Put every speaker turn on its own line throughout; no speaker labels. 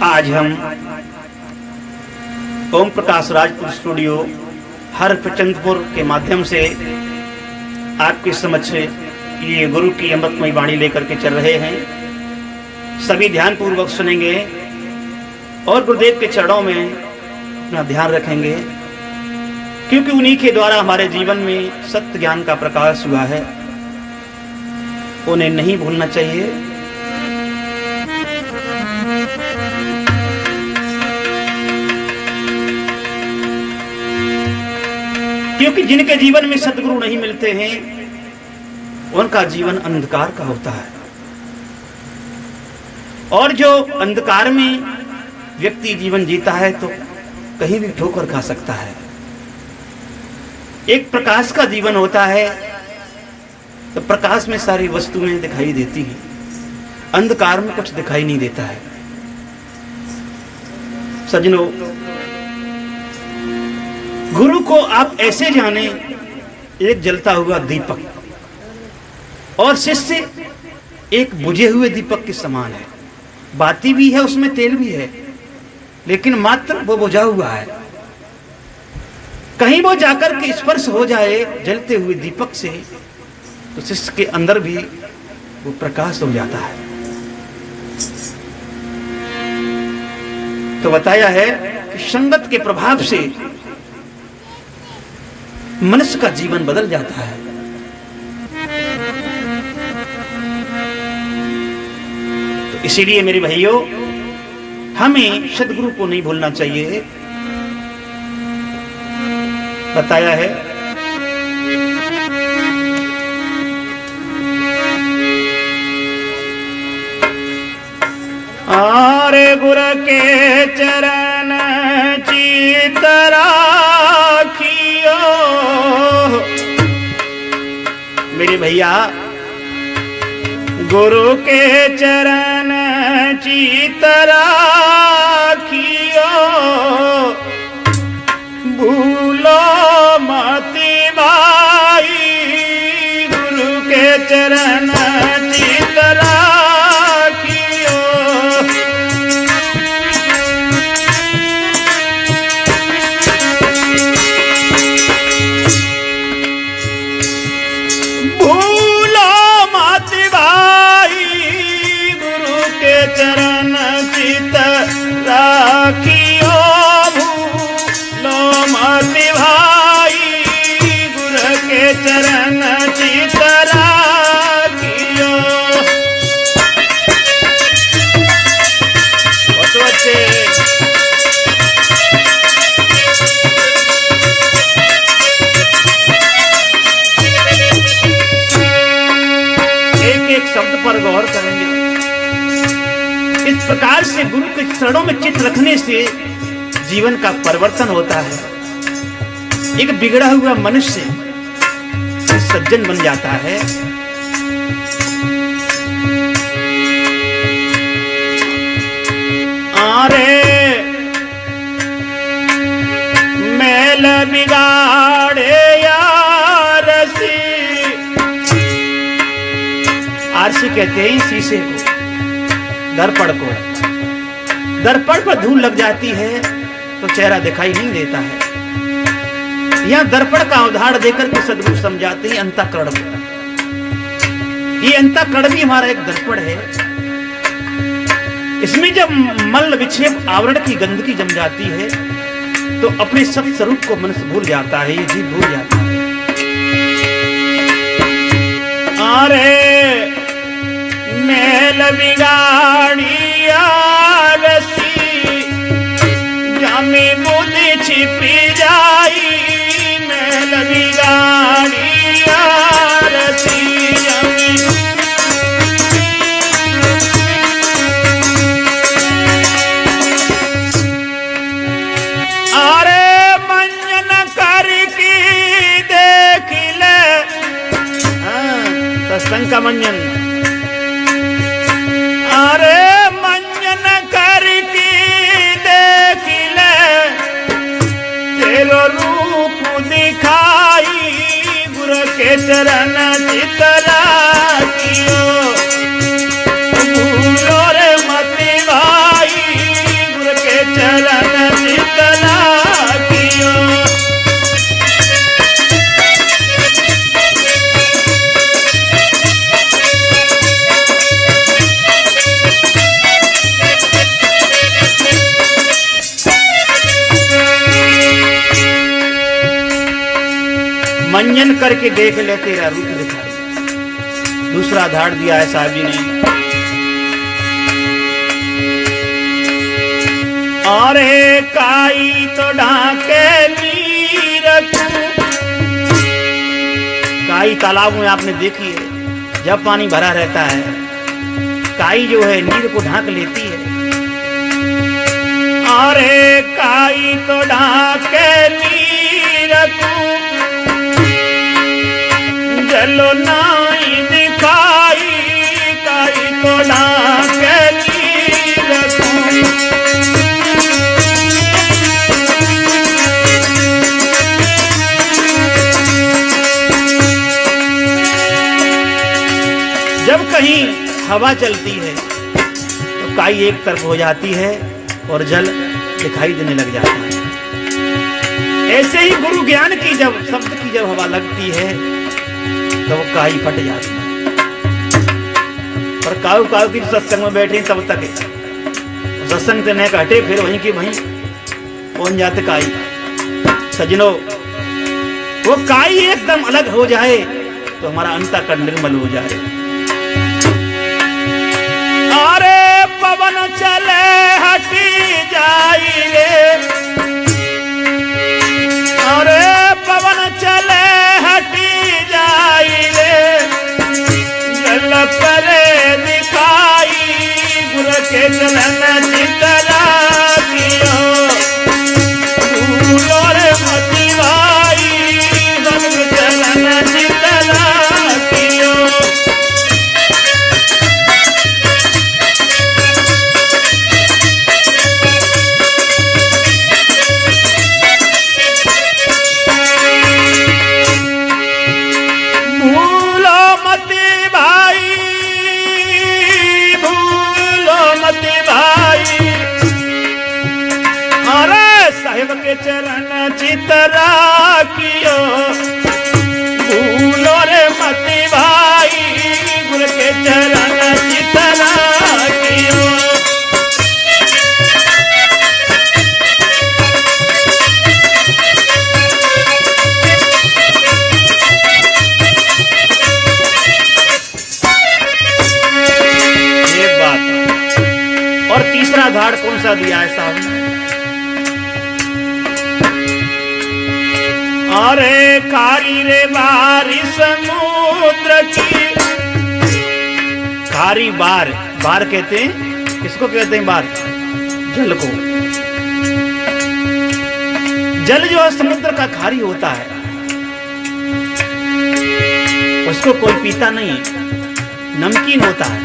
आज हम ओम प्रकाश राजपुर स्टूडियो हरचंदपुर के माध्यम से आपके समक्ष ये गुरु की अमृतमयी वाणी लेकर के चल रहे हैं। सभी ध्यान पूर्वक सुनेंगे और गुरुदेव के चरणों में अपना ध्यान रखेंगे, क्योंकि उन्हीं के द्वारा हमारे जीवन में सत्य ज्ञान का प्रकाश हुआ है। उन्हें नहीं भूलना चाहिए। क्योंकि जिनके जीवन में सद्गुरु नहीं मिलते हैं उनका जीवन अंधकार का होता है, और जो अंधकार में व्यक्ति जीवन जीता है तो कहीं भी ठोकर खा सकता है। एक प्रकाश का जीवन होता है तो प्रकाश में सारी वस्तुएं दिखाई देती हैं, अंधकार में कुछ दिखाई नहीं देता है। सज्जनों, गुरु को आप ऐसे जाने एक जलता हुआ दीपक, और शिष्य एक बुझे हुए दीपक के समान है। बाती भी है, उसमें तेल भी है, लेकिन मात्र वो बुझा हुआ है। कहीं वो जाकर के स्पर्श हो जाए जलते हुए दीपक से तो शिष्य के अंदर भी वो प्रकाश हो जाता है। तो बताया है कि संगत के प्रभाव से मनुष्य का जीवन बदल जाता है। तो इसीलिए मेरे भाइयों, हमें सद्गुरु को नहीं भूलना चाहिए। बताया है आरे गुरु के चरण चित राखियो। मेरे भैया, गुरु के चरण चित राखियो, भूलो मति भाई। गुरु के चरण चित राखियो, भूलो मति भाई। गुरु के चरण चित राखियो, भूलो मति भाई। गुरु के चरण चित राखियो। बहुत अच्छे। एक एक शब्द पर गौर करेंगे। इस प्रकार से गुरु के चरणों में चित्त रखने से जीवन का परिवर्तन होता है। एक बिगड़ा हुआ मनुष्य सज्जन बन जाता है। आरे मैल बिगाड़े यारसी। आरसी कहते हैं शीशे को, दर्पण को। दर्पण पर धूल लग जाती है तो चेहरा दिखाई नहीं देता है। यह दर्पण का उदाहरण देकर के सद्गुरु समझाते हैं अंतःकरण को। ये अंतःकरण भी हमारा एक दर्पण है। इसमें जब मल विक्षेप आवरण की गंदगी जम जाती है तो अपने सत्य स्वरूप को मनुष्य भूल जाता है, ये जीव भूल जाता है। अरे मैल बिगाड़ी आलसी, जामी बुद्धि छिपी जाई। मैल बिगाड़ी आलसी, जामी अरे मंजन करके देख ले। सत्संग का मंजन। अरे मंजन करके देख ले, तेरो रूप दिखाई। गुरु के चरण चित राखियो, भूलो रे मति भाई। मंजन करके देख ले तेरा रूप दिखाई। दूसरा धाड़ दिया है साहब जी ने, अरे काई तो ढाके नीर को। काई तालाब में आपने देखी है, जब पानी भरा रहता है काई जो है नीर को ढांक लेती है। अरे काई तो ढाके नीर को, जलो नाई दिखाई। काई तो ढाके नीर को, जब कहीं हवा चलती है तो काई एक तरफ हो जाती है और जल दिखाई देने लग जाता है। ऐसे ही गुरु ज्ञान की जब शब्द की जब हवा लगती है तो वो काई फट जाती है। पर काऊ काऊ की सत्संग में बैठे तब तक सत्संग से न हटे, फिर वहीं की वहीं पहुंच जाते काई। सजनों, वो काई एकदम अलग हो जाए तो हमारा अंतःकरण निर्मल हो जाए। अरे पवन चले हटी जाई रे, अरे पवन चले हटी जाई रे, जल परे दिखाई। गुरु के चलन चितरा दियो, भूलो रे मति भाई। गुरु के चलन चितरा दियो, के चरण चितरा कियो। भूलो रे मति भाई, गुरु के चरण चितरा कियो। ये बात। और तीसरा धाड़ कौन सा दिया है साहब ने? अरे खारी रे बारी समुद्र की। खारी बार, बार कहते हैं, किसको कहते हैं बार? जल को। जल जो है समुद्र का खारी होता है, उसको कोई पीता नहीं है, नमकीन होता है।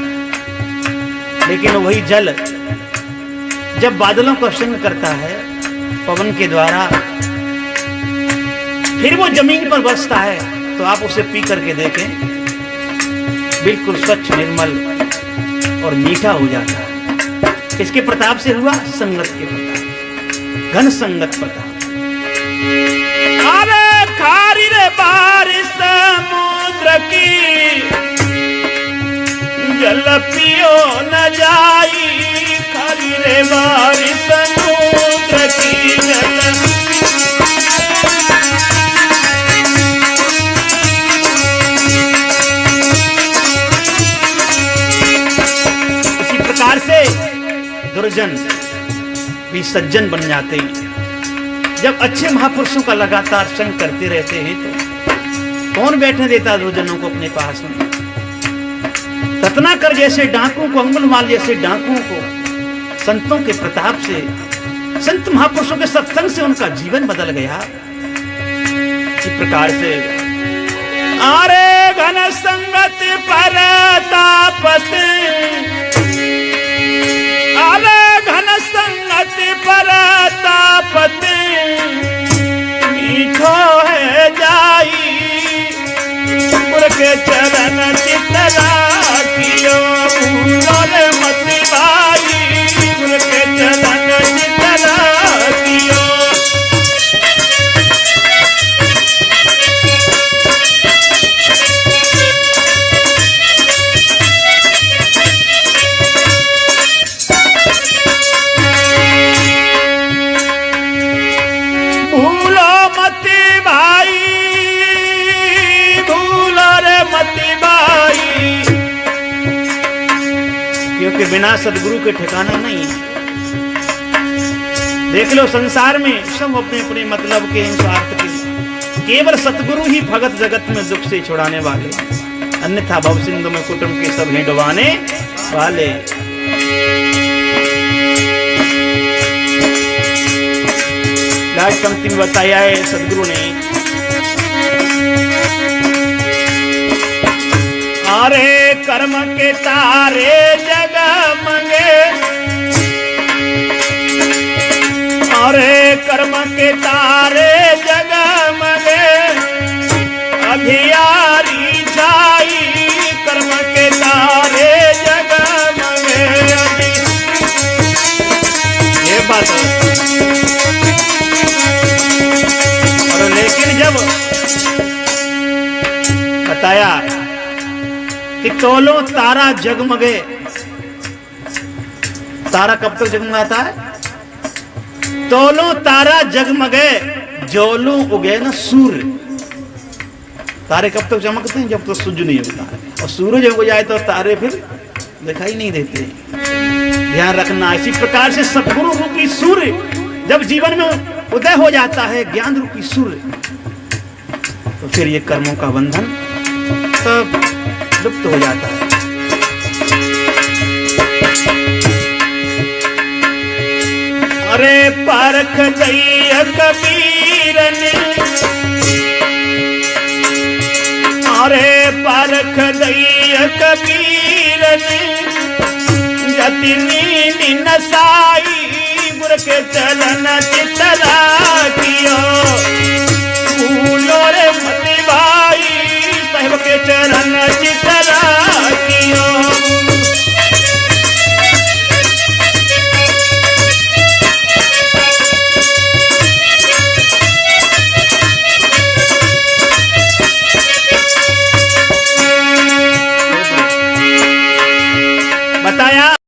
लेकिन वही जल जब बादलों को संग करता है पवन के द्वारा, फिर वो जमीन पर बसता है, तो आप उसे पी करके देखें, बिल्कुल स्वच्छ निर्मल और मीठा हो जाता है। किसके प्रताप से हुआ? संगत के प्रताप, घन संगत प्रताप। अरे खारी रे बारिश समुद्र की, जल पियो न जाई। खारी रे बारिश समुद्र की, जल से दुर्जन भी सज्जन बन जाते हैं। जब अच्छे महापुरुषों का लगातार संग करते रहते हैं तो कौन बैठने देता दुर्जनों को अपने पास में? रत्नाकर जैसे डाकुओं को, अंगुलमाल जैसे डाकुओं को संतों के प्रताप से, संत महापुरुषों के सत्संग से उनका जीवन बदल गया। इसी प्रकार से अरे घन संगत परतापत, अरे घन संगत परतापत, मीठो है जाई। गुरु के चरण चितरा कियो, भूलो रे मति भाई। गुरु के चरण चितरा कियो। के बिना सदगुरु के ठिकाना नहीं। देख लो संसार में सब अपने अपने मतलब के स्वार्थ के लिए, केवल सतगुरु ही भगत जगत में दुख से छुड़ाने वाले, अन्यथा भव सिंधु में कुटुंब के सब हैं डुबाने वाले। लास्ट पंक्ति में बताया है सदगुरु ने, अरे कर्म के तारे जगमगे, अरे कर्म के तारे जगमगे, अंधियारी छाई कर्म के तारे जगमगे। ये बात है। और लेकिन जब बताया कि तोलो तारा जगमगे, तारा कब तक जगमगाता है? तोलो तारा जगमगे, जोलू उगे ना सूर्य। तारे कब तक चमकते हैं? जब तक सूरज नहीं उगता है, और सूरज उग जाए तो तारे फिर दिखाई नहीं देते। ध्यान रखना, इसी प्रकार से सद्गुरु रूपी सूर्य जब जीवन में उदय हो जाता है, ज्ञान रूपी सूर्य, तो फिर ये कर्मों का बंधन सब लुप्त हो जाता है। अरे परख दैया कबीर ने, अरे परख दैया कबीर ने, जतिनी नसाई गुर के चलन चितरा कियो, भूलो रे मत भाई साहिब के चरण चितरा कियो।